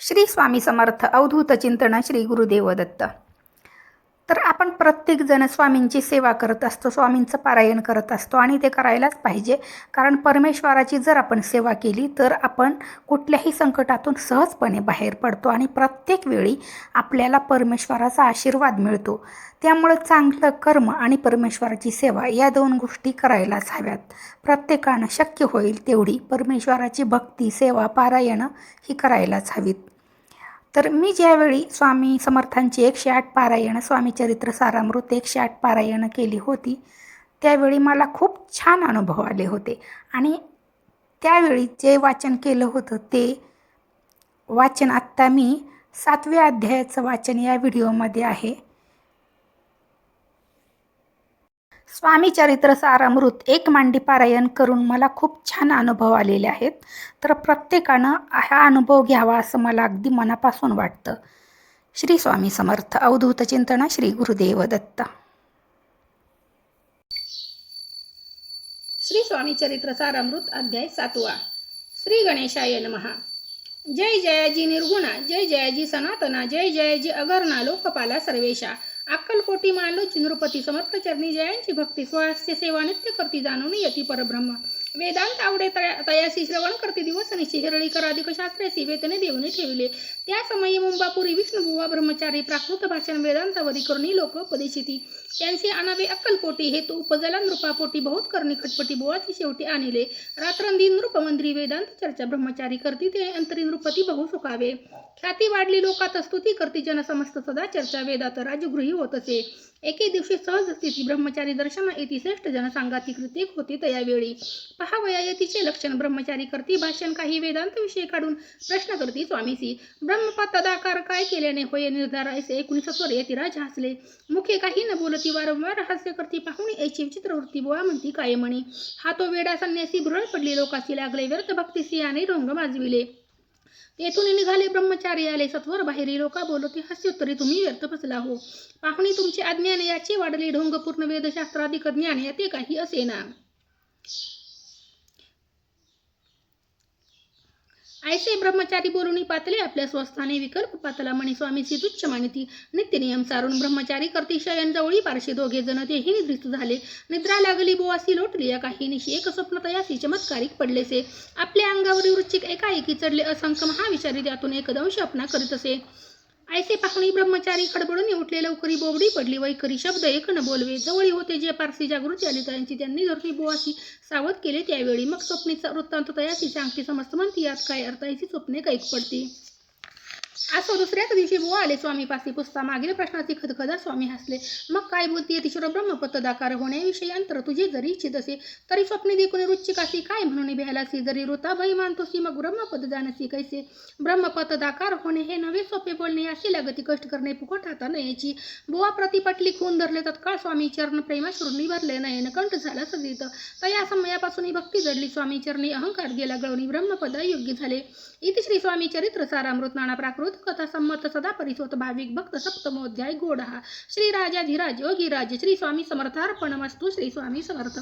श्री स्वामी समर्थ. अवधूत चिंतन. श्री गुरुदेव दत्त. तर आपण प्रत्येकजण स्वामींची सेवा करत असतो, स्वामींचं पारायण करत असतो आणि ते करायलाच पाहिजे. कारण परमेश्वराची जर आपण सेवा केली तर आपण कुठल्याही संकटातून सहजपणे बाहेर पडतो आणि प्रत्येक वेळी आपल्याला परमेश्वराचा आशीर्वाद मिळतो. त्यामुळे चांगलं कर्म आणि परमेश्वराची सेवा या दोन गोष्टी करायलाच हव्यात. प्रत्येकानं शक्य होईल तेवढी परमेश्वराची भक्ती, सेवा, पारायणं ही करायलाच हवीत. तर मी ज्यावेळी स्वामी समर्थांची 108 पारायणं, स्वामी चरित्र सारामृत 108 पारायणं केली होती, त्यावेळी मला खूप छान अनुभव आले होते. आणि त्यावेळी जे वाचन केलं होतं ते वाचन आत्ता मी 7व्या अध्यायाचं वाचन या व्हिडिओमध्ये आहे. स्वामी चरित्र सारामृत एक मांडी पारायण करून मला खूप छान अनुभव आलेले आहेत. तर प्रत्येकानं हा अनुभव घ्यावा असं मला अगदी मनापासून वाटतं. श्री स्वामी समर्थ. अवधूत चिंतन. श्री गुरुदेव दत्त. श्री स्वामी चरित्र सारामृत अध्याय 7वा. श्री गणेशाय नमः. जय जयाजी निर्गुणा, जय जयाजी सनातना, जय जयाजी अगरणा लोकपाला सर्वेशा. अक्कलकोटी मालोची नृपती समर्थ चरणी जयांची भक्ती स्वास्थ्य सेवा नित्य करती जाणून यती परब्रह्म. वेदांत आवडे तयासी श्रवण करते दिवस निशी हिरळी कराधिक शास्त्रेसी वेतने देऊन ठेविले. त्या समयी मुंबापुरी विष्णुबुवा ब्रह्मचारी प्राकृत भाषण वेदांतावरी करुणी लोक उपदेशिती. त्यांचे आणावे अक्कलकोटी हेतू उपजला नृपापोटी बहुत करणी खटपटी बुवाची शेवटी आणले. रात्रंदिन नृपमंत्री वेदांत चर्चा ब्रह्मचारी करती ते अंतरी नृपती बहु सुखावे. ख्याती वाढली लोकात स्तुती करती जन समस्त सदा चर्चा वेदात राजगृही होत असे. एके दिवशी सहज स्थिती ब्रह्मचारी दर्शना येती श्रेष्ठ जन सांगाती कृत्येक होती तयावेळी. पहावया यतीचे लक्षण ब्रह्मचारी करती भाषण काही वेदांत विषय काढून प्रश्न करती स्वामीसी. ब्रह्मपद तदाकार काय केल्याने होय निर्धार ऐसे 19 स्वर यती राज हसले. मुखे काही न बोलती वारंवार हास्य करती पाहुणी ऐची विचित्रवृत्ती बुवा म्हणती काय म्हणे. हा तो वेडा संन्यासी भुरळ पडली लोकासी लागले व्यर्थ भक्तीसी आणि ढोंग माजविले. तेथून निघाले ब्रह्मचारी आले सत्वर बाहेरी लोका बोलती हास्योत्तरी तुम्ही व्यर्थ फसला हो. पाहुणी तुमची अज्ञान याची वाढली ढोंग पूर्ण वेदशास्त्राधिक ज्ञान याते काही असेना. ऐसे ब्रह्मचारी बोलून पातले आपल्या स्वस्थाने विकल्प पातला म्हणे स्वामीसी तुच्छ मानिती. नित्य नियम सारून ब्रह्मचारी करती शयन जवळी पारशी दोघे जण तेही निद्रिस्त झाले. निद्रा लागली बोवासी लोटली या काही निशी एक स्वप्न तयासी चमत्कारिक पडलेसे. आपल्या अंगावरील वृश्चिक एकाएकी चढले असंख्य महाविचारी त्यातून एकदंश अपना करीत असे. ऐसे पाहुणी ब्रह्मचारी खडबडून उठले लवकरी बोबडी पडली वैखरी शब्द एक न बोलवे. जवळी होते जे पारसी जागृती आली त्यांची त्यांनी धरणी बुवासी सावध केले त्यावेळी. मग स्वप्नीचा वृत्तांत तयासी सांगती समस्त म्हणती यात काय अर्थ ऐसी स्वप्ने कैक पडती. असो दुसऱ्याच दिवशी बुवा आले स्वामीपासी पुसता मागील प्रश्नाची खदखदा स्वामी हसले. मग काय बोलतीये तिशोर ब्रह्मपतदाकार होण्याविषयी अंतर तुझे जरी इच्छित असे तरी स्वप्ने देखून रुचिकासी काय म्हणून भ्यालासी. जरी ऋता भय मानतोसी मग ब्रह्मपद जाणसी कैसे. ब्रह्मपतदाकार होणे हे नवे सोपे बोलणे अशी लागती कष्ट करणे फुकट हाता नयेची. बुवा प्रतिपटली खून धरले तत्काळ स्वामी चरण प्रेमाश्रूंनी भरले नयन कंठ झाला सदित. तया समयापासून भक्ती जडली स्वामी चरणी अहंकार गेला गळून ब्रह्मपदा योग्य झाले. इति श्री स्वामी चरित्र सारामृत नाना प्राकृत कथा संमत सदा परिसोत भाविक भक्त सप्तमोध्याय गोडहा. श्री राजाधिराज योगीराज श्री स्वामी समर्थार्पणमस्तु. श्री स्वामी समर्थ.